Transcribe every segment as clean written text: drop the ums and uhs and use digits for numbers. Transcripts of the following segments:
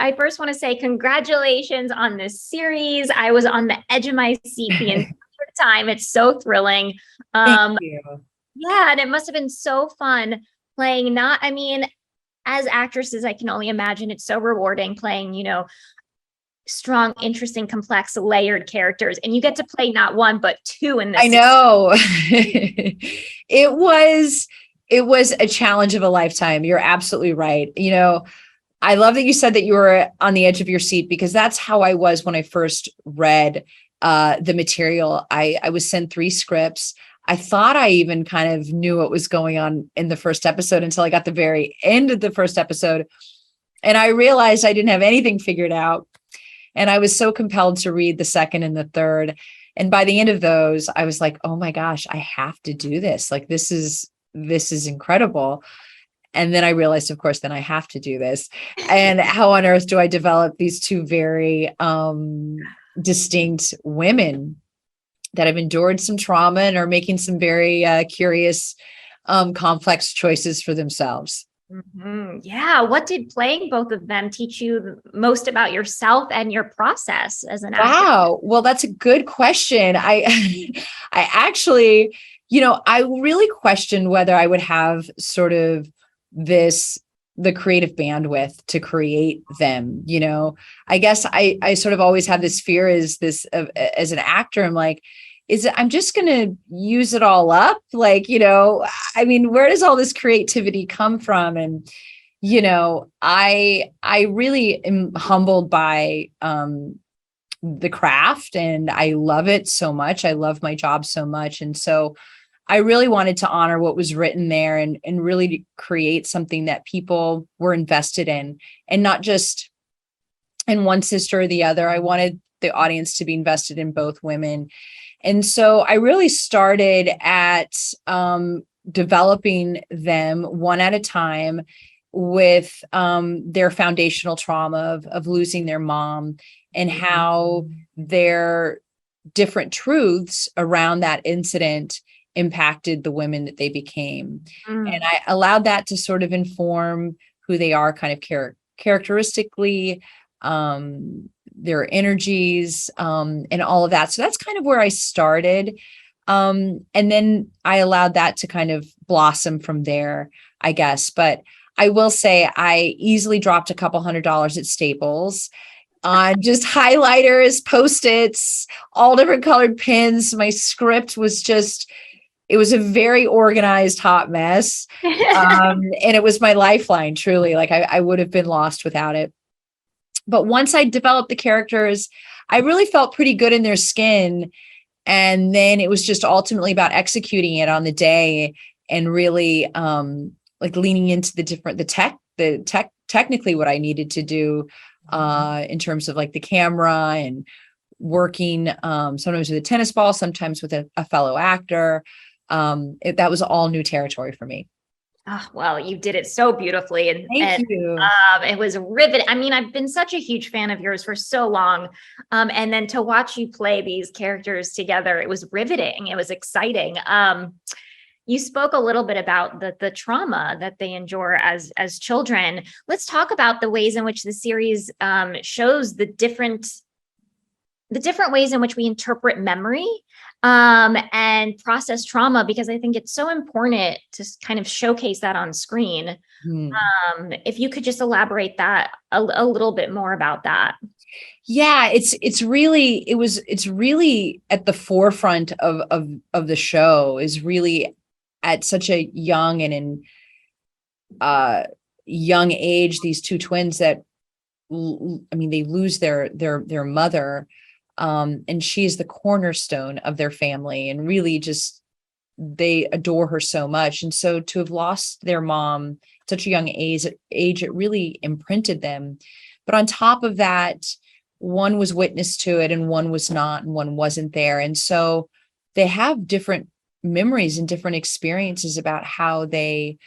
I first want to say congratulations on this series. I was on the edge of my seat the entire time. It's so thrilling. Thank you. Yeah, and it must have been so fun playing I mean, as actresses, I can only imagine it's so rewarding playing, strong, interesting, complex, layered characters. And you get to play not one, but two in this. I know. It was a challenge of a lifetime. You're absolutely right. I love that you said that you were on the edge of your seat, because that's how I was when I first read the material. I was sent 3 scripts. I thought I even kind of knew what was going on in the first episode until I got the very end of the first episode. And I realized I didn't have anything figured out. And I was so compelled to read the second and the third. And by the end of those, I was like, oh my gosh, I have to do this. Like, this is incredible. And then I realized, of course, then I have to do this. And how on earth do I develop these 2 very distinct women that have endured some trauma and are making some very curious, complex choices for themselves? Mm-hmm. Yeah. What did playing both of them teach you most about yourself and your process as an actor? Wow. Well, that's a good question. I actually, I really questioned whether I would have sort of the creative bandwidth to create them. I guess I sort of always have this fear as an actor. I'm like, I'm just going to use it all up. Like, I mean, where does all this creativity come from? And, I really am humbled by, the craft, and I love it so much. I love my job so much. And so I really wanted to honor what was written there and really create something that people were invested in, and not just in one sister or the other. I wanted the audience to be invested in both women. And so I really started at developing them one at a time with their foundational trauma of losing their mom, and how their different truths around that incident impacted the women that they became. And I allowed that to sort of inform who they are kind of characteristically, their energies, and all of that. So that's kind of where I started. And then I allowed that to kind of blossom from there, I guess. But I will say I easily dropped a couple $100 at Staples on just highlighters, Post-its, all different colored pins. My script was it was a very organized hot mess. And it was my lifeline, truly. Like I would have been lost without it. But once I developed the characters, I really felt pretty good in their skin. And then it was just ultimately about executing it on the day, and really like leaning into the technically what I needed to do in terms of like the camera, and working sometimes with a tennis ball, sometimes with a fellow actor. That was all new territory for me. Oh, well, you did it so beautifully. And Thank you. It was riveting. I mean, I've been such a huge fan of yours for so long. And then to watch you play these characters together, it was riveting. It was exciting. You spoke a little bit about the trauma that they endure as children. Let's talk about the ways in which the series shows the different ways in which we interpret memory and process trauma, because I think it's so important to kind of showcase that on screen. If you could just elaborate that a little bit more about that. Yeah, it's really at the forefront of the show, is really at such a young and young age, these 2 twins that, I mean, they lose their mother. And she is the cornerstone of their family, and really just, they adore her so much. And so to have lost their mom at such a young age, it really imprinted them. But on top of that, one was witness to it and one was not, and one wasn't there. And so they have different memories and different experiences about how they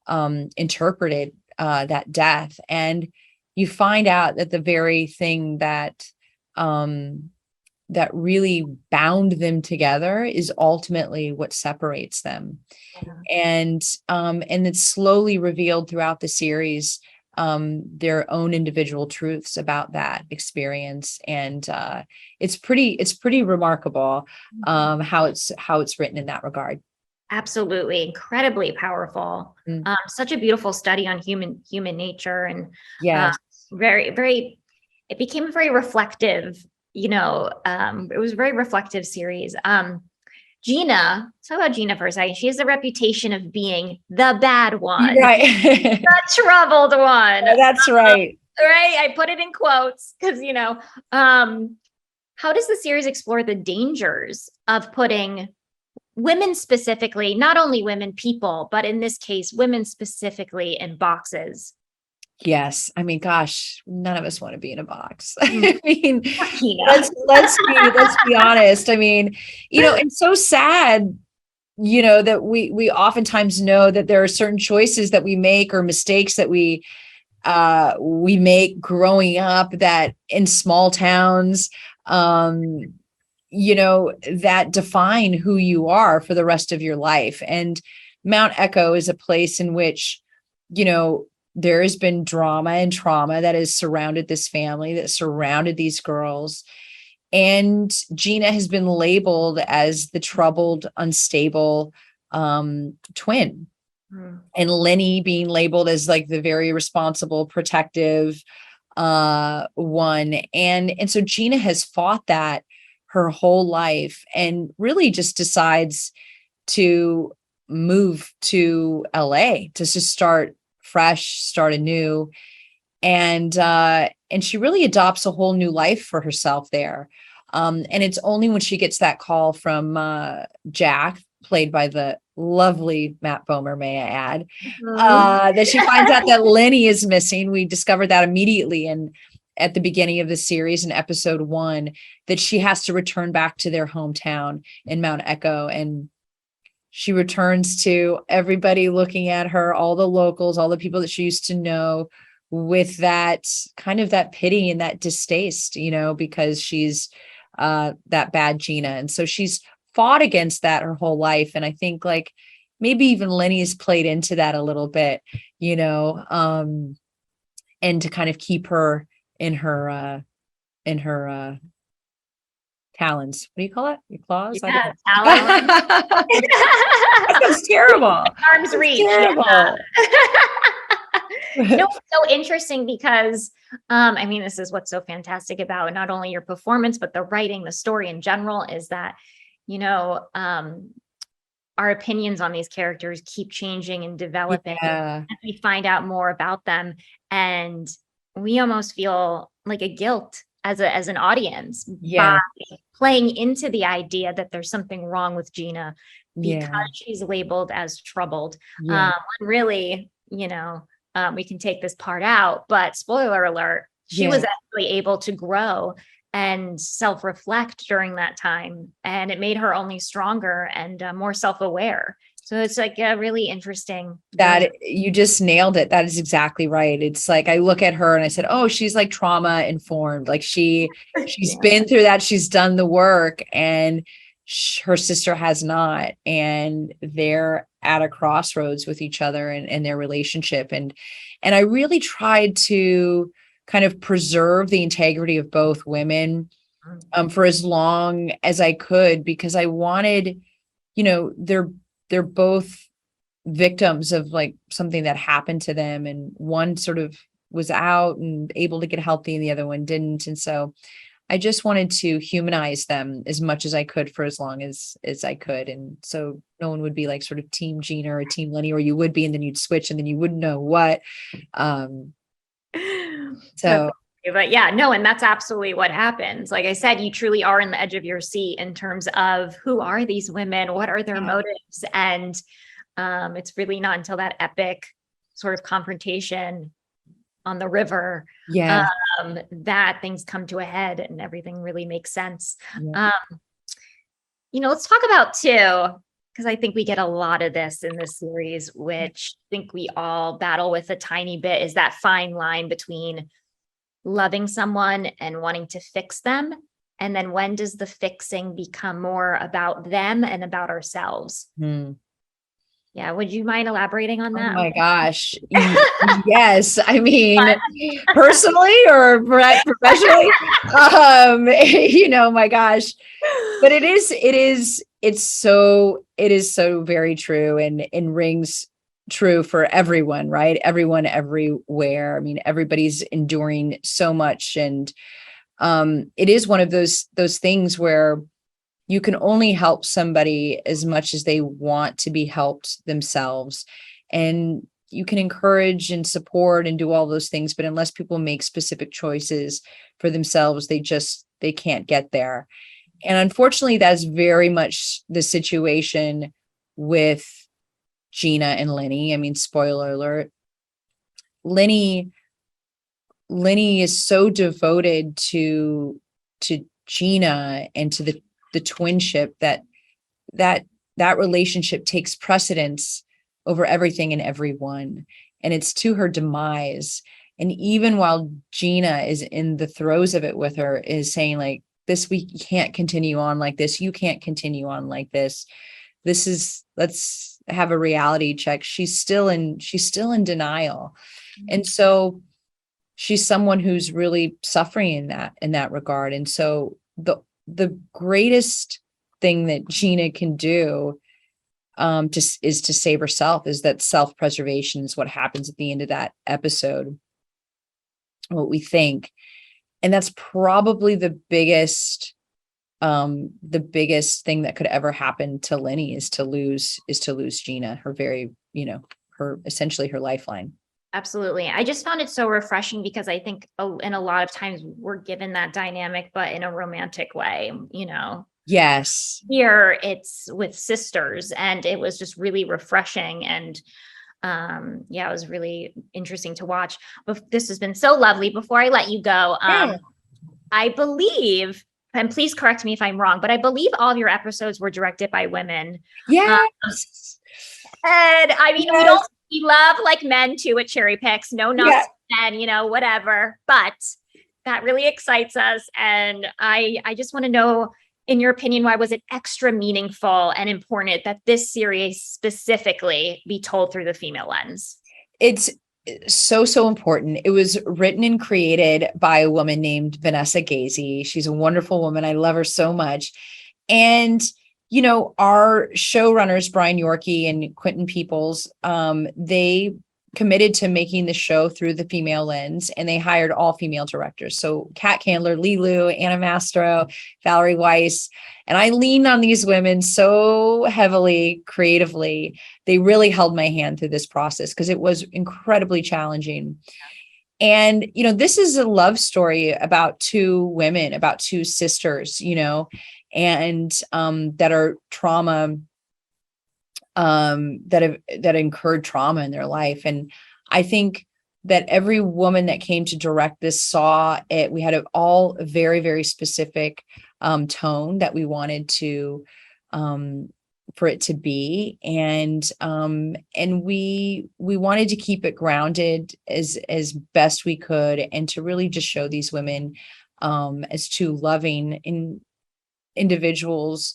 interpreted that death. And you find out that the very thing that that really bound them together is ultimately what separates them. Yeah. And it's slowly revealed throughout the series their own individual truths about that experience. And it's pretty remarkable how it's written in that regard. Absolutely. Incredibly powerful. Mm. Such a beautiful study on human nature, and Yes. very, very, it became a very reflective, it was a very reflective series. Gina, let's talk about Gina for a second. She has the reputation of being the bad one, Right. the troubled one. That's right. Right. I put it in quotes because, how does the series explore the dangers of putting women specifically, not only women, people, but in this case, women specifically in boxes? Yes. I mean, gosh, none of us want to be in a box. Mm. I mean, Tina. let's be honest. I mean, it's so sad, that we oftentimes know that there are certain choices that we make or mistakes that we make growing up, that in small towns, that define who you are for the rest of your life. And Mount Echo is a place in which, there has been drama and trauma that has surrounded this family, that surrounded these girls. And Gina has been labeled as the troubled, unstable twin. Mm. And Lenny being labeled as like the very responsible, protective one. And so Gina has fought that her whole life, and really just decides to move to LA to just start fresh, start anew. And she really adopts a whole new life for herself there. And it's only when she gets that call from Jack, played by the lovely Matt Bomer, may I add, that she finds out that Lenny is missing. We discovered that immediately at the beginning of the series in episode 1, that she has to return back to their hometown in Mount Echo. And she returns to everybody looking at her, all the locals, all the people that she used to know, with that kind of that pity and that distaste, because she's that bad Gina. And so she's fought against that her whole life. And I think like maybe even Lenny's played into that a little bit, and to kind of keep her in her talons. What do you call it? Your claws? Yeah, That sounds terrible. Arm's reach. Terrible. Yeah. No, it's so interesting because, this is what's so fantastic about not only your performance, but the writing, the story in general, is that, our opinions on these characters keep changing and developing as we find out more about them. And we almost feel like a guilt as an audience by playing into the idea that there's something wrong with Gina because she's labeled as troubled. When really, we can take this part out, but spoiler alert, she was actually able to grow and self-reflect during that time. And it made her only stronger and more self-aware. So it's like a really interesting. That you just nailed it. That is exactly right. It's like, I look at her and I said, oh, she's like trauma informed. Like she's been through that. She's done the work, and her sister has not. And they're at a crossroads with each other and their relationship. And I really tried to kind of preserve the integrity of both women for as long as I could, because I wanted, they're both victims of like something that happened to them, and one sort of was out and able to get healthy and the other one didn't. And so I just wanted to humanize them as much as I could for as long as I could. And so no one would be like sort of team Gina or team Lenny, or you would be, and then you'd switch and then you wouldn't know what. But yeah, no, and that's absolutely what happens. Like I said, you truly are in the edge of your seat in terms of who are these women? What are their motives? And it's really not until that epic sort of confrontation on the river that things come to a head and everything really makes sense. Let's talk about too, because I think we get a lot of this in this series, which I think we all battle with a tiny bit, is that fine line between loving someone and wanting to fix them. And then when does the fixing become more about them and about ourselves? Yeah. Would you mind elaborating on Oh that? my gosh. Yes. I mean, personally or professionally, my gosh, but it is so very true and rings true for everyone, right? Everyone, everywhere. I mean, everybody's enduring so much. And, it is one of those things where you can only help somebody as much as they want to be helped themselves. And you can encourage and support and do all those things, but unless people make specific choices for themselves, they can't get there. And unfortunately, that's very much the situation with Gina and Lenny. I mean, spoiler alert. Lenny is so devoted to Gina and to the twinship that relationship takes precedence over everything and everyone. And it's to her demise. And even while Gina is in the throes of it with her, is saying like, this, we can't continue on like this. You can't continue on like this. Let's have a reality check. She's still in denial. And so she's someone who's really suffering in that regard. And so the greatest thing that Gina can do is to save herself, is that self-preservation is what happens at the end of that episode, what we think. And that's probably the biggest thing that could ever happen to Lenny, is to lose Gina, her very, her essentially her lifeline. Absolutely. I just found it so refreshing because I think in a lot of times we're given that dynamic, but in a romantic way, Yes. Here it's with sisters, and it was just really refreshing. And it was really interesting to watch. But this has been so lovely. Before I let you go, I believe, and please correct me if I'm wrong, but I believe all of your episodes were directed by women. Yes. And I mean, we love like men too at CherryPicks. No, not men, whatever. But that really excites us. And I just want to know, in your opinion, why was it extra meaningful and important that this series specifically be told through the female lens? It's so important. It was written and created by a woman named Vanessa Gazy. She's a wonderful woman. I love her so much. And our showrunners, Brian Yorkie and Quentin Peoples, they committed to making the show through the female lens, and they hired all female directors. So Kat Candler, Lee Lu, Anna Mastro, Valerie Weiss. And I leaned on these women so heavily, creatively. They really held my hand through this process because it was incredibly challenging. And, this is a love story about two women, about two sisters, and that are trauma, that incurred trauma in their life. And I think that every woman that came to direct this saw it. We had all very, very specific tone that we wanted to for it to be, and we wanted to keep it grounded as best we could, and to really just show these women as two loving individuals,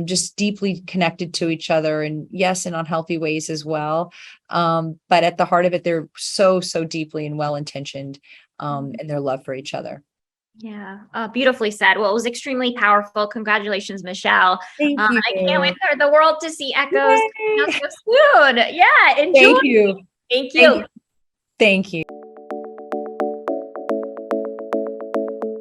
just deeply connected to each other, and yes, in unhealthy ways as well. But at the heart of it, they're so deeply and well-intentioned in their love for each other. Yeah, beautifully said. Well, it was extremely powerful. Congratulations, Michelle. Thank you. I can't wait for the world to see Echoes so soon. Yeah, enjoy. Thank you. Thank you. Thank you.